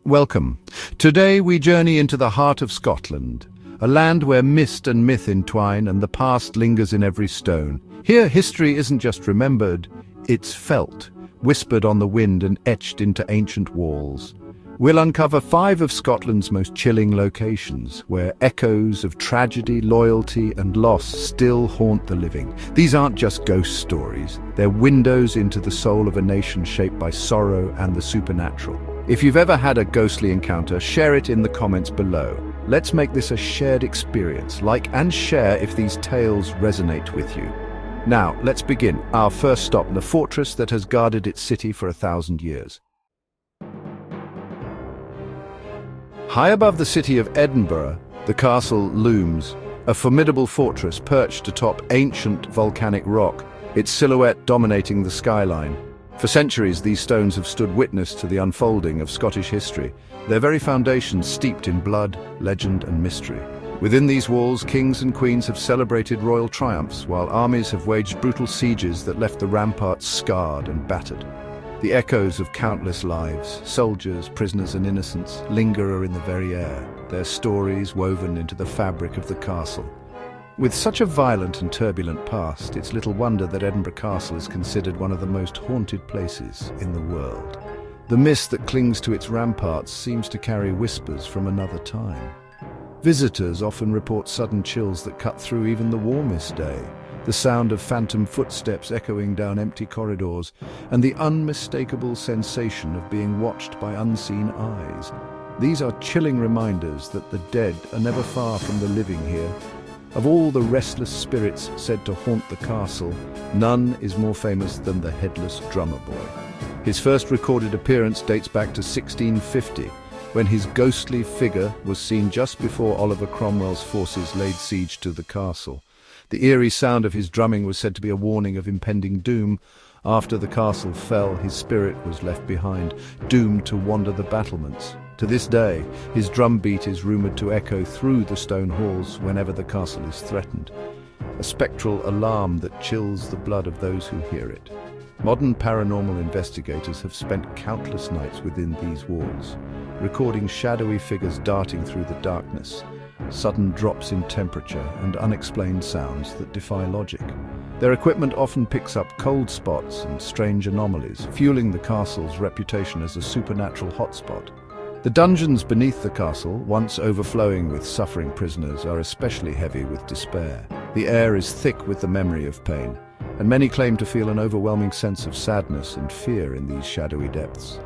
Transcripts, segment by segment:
Welcome. Today we journey into the heart of Scotland, a land where mist and myth entwine and the past lingers in every stone. Here history isn't just remembered, it's felt, whispered on the wind and etched into ancient walls. We'll uncover 5 of Scotland's most chilling locations, where echoes of tragedy, loyalty and loss still haunt the living. These aren't just ghost stories, they're windows into the soul of a nation shaped by sorrow and the supernatural. If you've ever had a ghostly encounter, share it in the comments below. Let's make this a shared experience. Like and share if these tales resonate with you. Now, let's begin. Our first stop, the fortress that has guarded its city for 1,000 years. High above the city of Edinburgh, the castle looms, a formidable fortress perched atop ancient volcanic rock, its silhouette dominating the skyline. For centuries, these stones have stood witness to the unfolding of Scottish history, their very foundations steeped in blood, legend and mystery. Within these walls, kings and queens have celebrated royal triumphs, while armies have waged brutal sieges that left the ramparts scarred and battered. The echoes of countless lives, soldiers, prisoners and innocents, linger in the very air, their stories woven into the fabric of the castle. With such a violent and turbulent past, it's little wonder that Edinburgh Castle is considered one of the most haunted places in the world. The mist that clings to its ramparts seems to carry whispers from another time. Visitors often report sudden chills that cut through even the warmest day, the sound of phantom footsteps echoing down empty corridors, and the unmistakable sensation of being watched by unseen eyes. These are chilling reminders that the dead are never far from the living here. Of all the restless spirits said to haunt the castle, none is more famous than the Headless drummer boy. His first recorded appearance dates back to 1650, when his ghostly figure was seen just before Oliver Cromwell's forces laid siege to the castle. The eerie sound of his drumming was said to be a warning of impending doom. After the castle fell, his spirit was left behind, doomed to wander the battlements. To this day, his drumbeat is rumoured to echo through the stone halls whenever the castle is threatened, a spectral alarm that chills the blood of those who hear it. Modern paranormal investigators have spent countless nights within these walls, recording shadowy figures darting through the darkness, sudden drops in temperature and unexplained sounds that defy logic. Their equipment often picks up cold spots and strange anomalies, fueling the castle's reputation as a supernatural hotspot. The dungeons beneath the castle, once overflowing with suffering prisoners, are especially heavy with despair. The air is thick with the memory of pain, and many claim to feel an overwhelming sense of sadness and fear in these shadowy depths.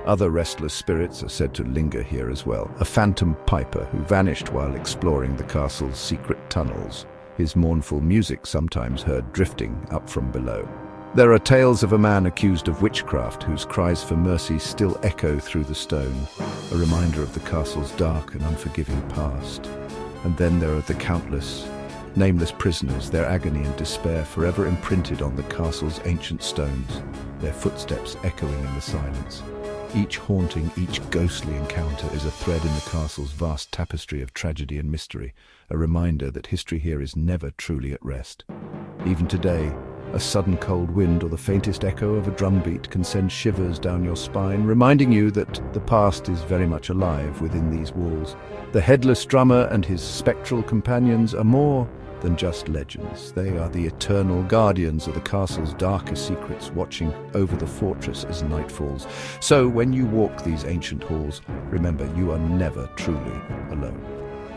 Other restless spirits are said to linger here as well, a phantom piper who vanished while exploring the castle's secret tunnels, his mournful music sometimes heard drifting up from below. There are tales of a man accused of witchcraft whose cries for mercy still echo through the stone, a reminder of the castle's dark and unforgiving past. And then there are the countless, nameless prisoners, their agony and despair forever imprinted on the castle's ancient stones, their footsteps echoing in the silence. Each haunting, each ghostly encounter is a thread in the castle's vast tapestry of tragedy and mystery, a reminder that history here is never truly at rest. Even today, a sudden cold wind or the faintest echo of a drumbeat can send shivers down your spine, reminding you that the past is very much alive within these walls. The Headless drummer and his spectral companions are more than just legends. They are the eternal guardians of the castle's darkest secrets, watching over the fortress as night falls. So when you walk these ancient halls, remember you are never truly alone.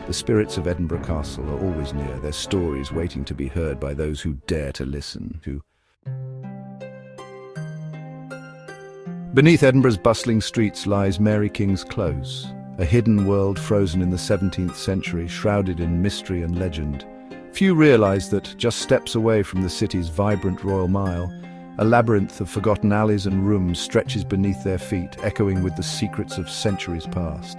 The spirits of Edinburgh Castle are always near, their stories waiting to be heard by those who dare to listen. Beneath Edinburgh's bustling streets lies Mary King's Close, a hidden world frozen in the 17th century, shrouded in mystery and legend. Few realise that just steps away from the city's vibrant Royal Mile, a labyrinth of forgotten alleys and rooms stretches beneath their feet, echoing with the secrets of centuries past.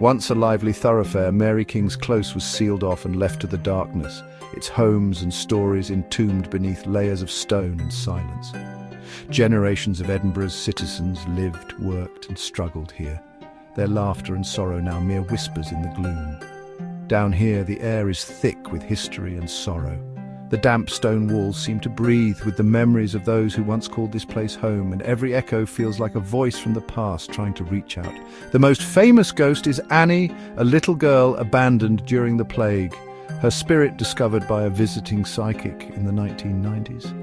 Once a lively thoroughfare, Mary King's Close was sealed off and left to the darkness, its homes and stories entombed beneath layers of stone and silence. Generations of Edinburgh's citizens lived, worked and struggled here, their laughter and sorrow now mere whispers in the gloom. Down here, the air is thick with history and sorrow. The damp stone walls seem to breathe with the memories of those who once called this place home, and every echo feels like a voice from the past trying to reach out. The most famous ghost is Annie, a little girl abandoned during the plague, her spirit discovered by a visiting psychic in the 1990s.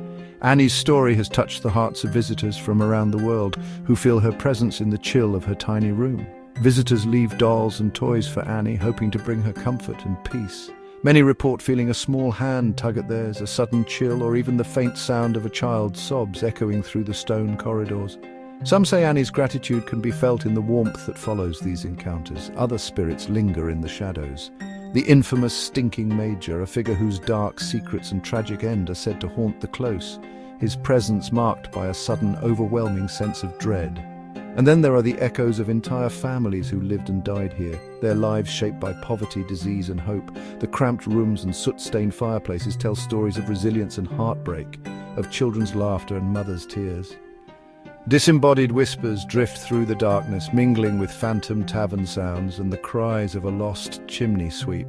Annie's story has touched the hearts of visitors from around the world who feel her presence in the chill of her tiny room. Visitors leave dolls and toys for Annie, hoping to bring her comfort and peace. Many report feeling a small hand tug at theirs, a sudden chill, or even the faint sound of a child's sobs echoing through the stone corridors. Some say Annie's gratitude can be felt in the warmth that follows these encounters. Other spirits linger in the shadows. The infamous Stinking Major, a figure whose dark secrets and tragic end are said to haunt the close, his presence marked by a sudden, overwhelming sense of dread. And then there are the echoes of entire families who lived and died here, their lives shaped by poverty, disease and hope. The cramped rooms and soot-stained fireplaces tell stories of resilience and heartbreak, of children's laughter and mothers' tears. Disembodied whispers drift through the darkness, mingling with phantom tavern sounds and the cries of a lost chimney sweep.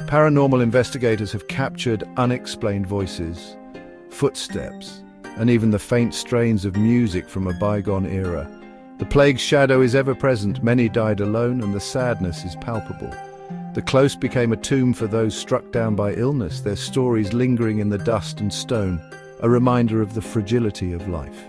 Paranormal investigators have captured unexplained voices, footsteps, and even the faint strains of music from a bygone era. The plague's shadow is ever present, many died alone, and the sadness is palpable. The close became a tomb for those struck down by illness, their stories lingering in the dust and stone, a reminder of the fragility of life.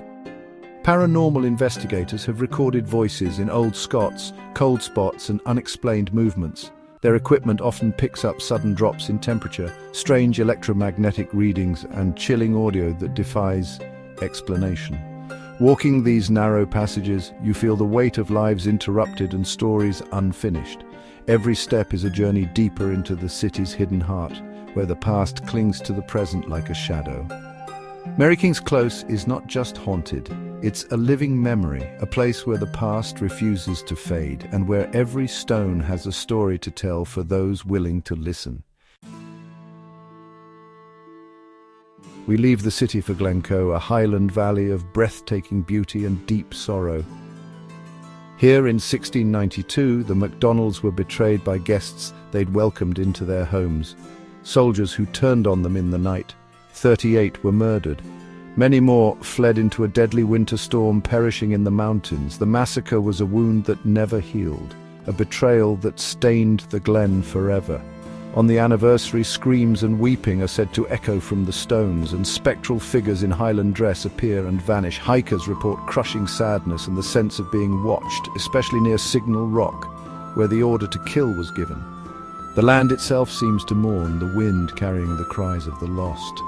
Paranormal investigators have recorded voices in old Scots, cold spots and unexplained movements. Their equipment often picks up sudden drops in temperature, strange electromagnetic readings, and chilling audio that defies explanation. Walking these narrow passages, you feel the weight of lives interrupted and stories unfinished. Every step is a journey deeper into the city's hidden heart, where the past clings to the present like a shadow. Mary King's Close is not just haunted, it's a living memory, a place where the past refuses to fade, and where every stone has a story to tell for those willing to listen. We leave the city for Glencoe, a highland valley of breathtaking beauty and deep sorrow. Here in 1692, the MacDonalds were betrayed by guests they'd welcomed into their homes, soldiers who turned on them in the night. 38 were murdered. Many more fled into a deadly winter storm, perishing in the mountains. The massacre was a wound that never healed, a betrayal that stained the glen forever. On the anniversary, screams and weeping are said to echo from the stones, and spectral figures in Highland dress appear and vanish. Hikers report crushing sadness and the sense of being watched, especially near Signal Rock, where the order to kill was given. The land itself seems to mourn, the wind carrying the cries of the lost.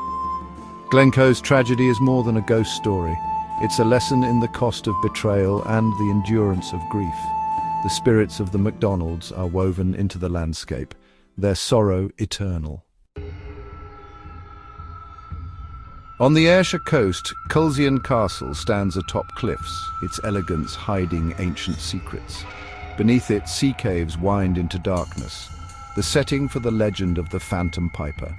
Glencoe's tragedy is more than a ghost story. It's a lesson in the cost of betrayal and the endurance of grief. The spirits of the MacDonalds are woven into the landscape, their sorrow eternal. On the Ayrshire coast, Culzean Castle stands atop cliffs, its elegance hiding ancient secrets. Beneath it, sea caves wind into darkness, the setting for the legend of the Phantom Piper.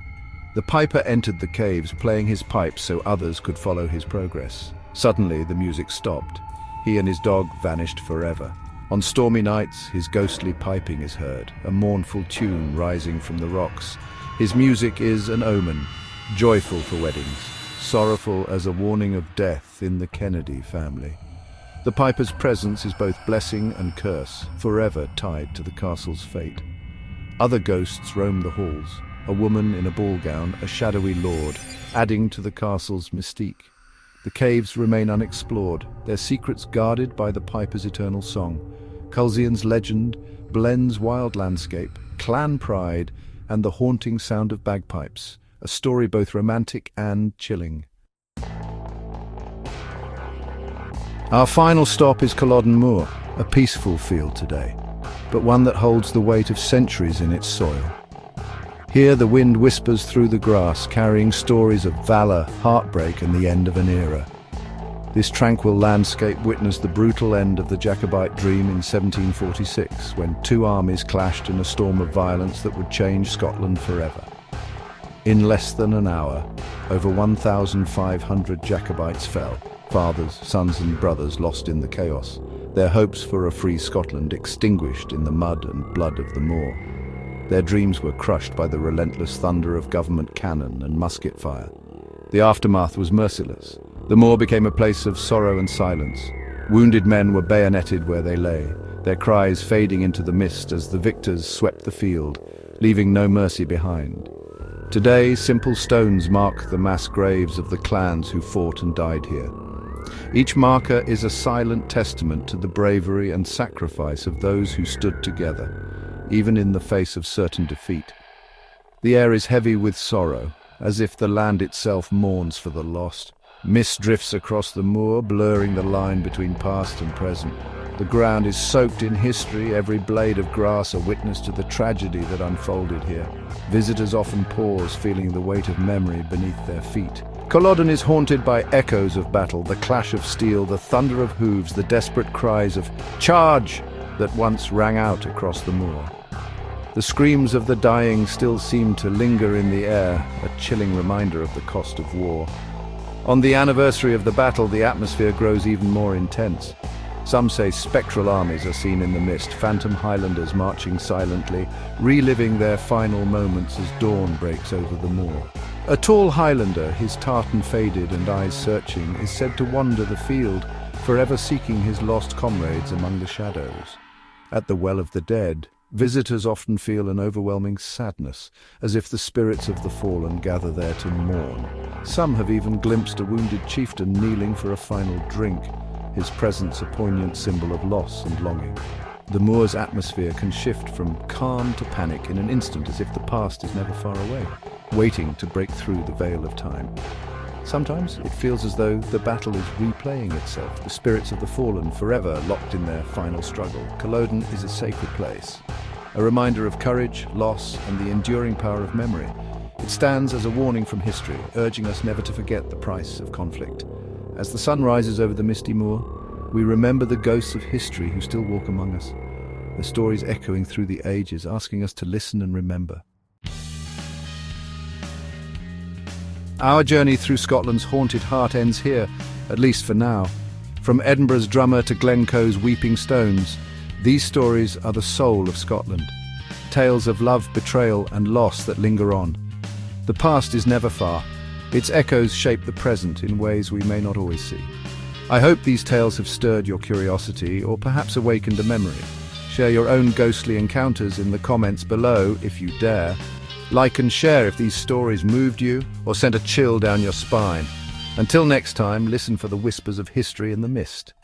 The piper entered the caves, playing his pipes so others could follow his progress. Suddenly, the music stopped. He and his dog vanished forever. On stormy nights, his ghostly piping is heard, a mournful tune rising from the rocks. His music is an omen, joyful for weddings, sorrowful as a warning of death in the Kennedy family. The piper's presence is both blessing and curse, forever tied to the castle's fate. Other ghosts roam the halls, a woman in a ball gown, a shadowy lord, adding to the castle's mystique. The caves remain unexplored, their secrets guarded by the piper's eternal song. Culzean's legend blends wild landscape, clan pride, and the haunting sound of bagpipes, a story both romantic and chilling. Our final stop is Culloden Moor, a peaceful field today, but one that holds the weight of centuries in its soil. Here the wind whispers through the grass, carrying stories of valor, heartbreak, and the end of an era. This tranquil landscape witnessed the brutal end of the Jacobite dream in 1746, when two armies clashed in a storm of violence that would change Scotland forever. In less than an hour, over 1,500 Jacobites fell, fathers, sons and brothers lost in the chaos, their hopes for a free Scotland extinguished in the mud and blood of the moor. Their dreams were crushed by the relentless thunder of government cannon and musket fire. The aftermath was merciless. The moor became a place of sorrow and silence. Wounded men were bayoneted where they lay, their cries fading into the mist as the victors swept the field, leaving no mercy behind. Today, simple stones mark the mass graves of the clans who fought and died here. Each marker is a silent testament to the bravery and sacrifice of those who stood together, even in the face of certain defeat. The air is heavy with sorrow, as if the land itself mourns for the lost. Mist drifts across the moor, blurring the line between past and present. The ground is soaked in history, every blade of grass a witness to the tragedy that unfolded here. Visitors often pause, feeling the weight of memory beneath their feet. Culloden is haunted by echoes of battle, the clash of steel, the thunder of hooves, the desperate cries of "Charge!" that once rang out across the moor. The screams of the dying still seem to linger in the air, a chilling reminder of the cost of war. On the anniversary of the battle, the atmosphere grows even more intense. Some say spectral armies are seen in the mist, phantom Highlanders marching silently, reliving their final moments as dawn breaks over the moor. A tall Highlander, his tartan faded and eyes searching, is said to wander the field, forever seeking his lost comrades among the shadows. At the Well of the Dead, visitors often feel an overwhelming sadness, as if the spirits of the fallen gather there to mourn. Some have even glimpsed a wounded chieftain kneeling for a final drink, his presence a poignant symbol of loss and longing. The moor's atmosphere can shift from calm to panic in an instant, as if the past is never far away, waiting to break through the veil of time. Sometimes it feels as though the battle is replaying itself, the spirits of the fallen forever locked in their final struggle. Culloden is a sacred place, a reminder of courage, loss, and the enduring power of memory. It stands as a warning from history, urging us never to forget the price of conflict. As the sun rises over the misty moor, we remember the ghosts of history who still walk among us, their stories echoing through the ages, asking us to listen and remember. Our journey through Scotland's haunted heart ends here, at least for now. From Edinburgh's drummer to Glencoe's weeping stones, these stories are the soul of Scotland. Tales of love, betrayal, and loss that linger on. The past is never far. Its echoes shape the present in ways we may not always see. I hope these tales have stirred your curiosity or perhaps awakened a memory. Share your own ghostly encounters in the comments below if you dare. Like and share if these stories moved you or sent a chill down your spine. Until next time, listen for the whispers of history in the mist.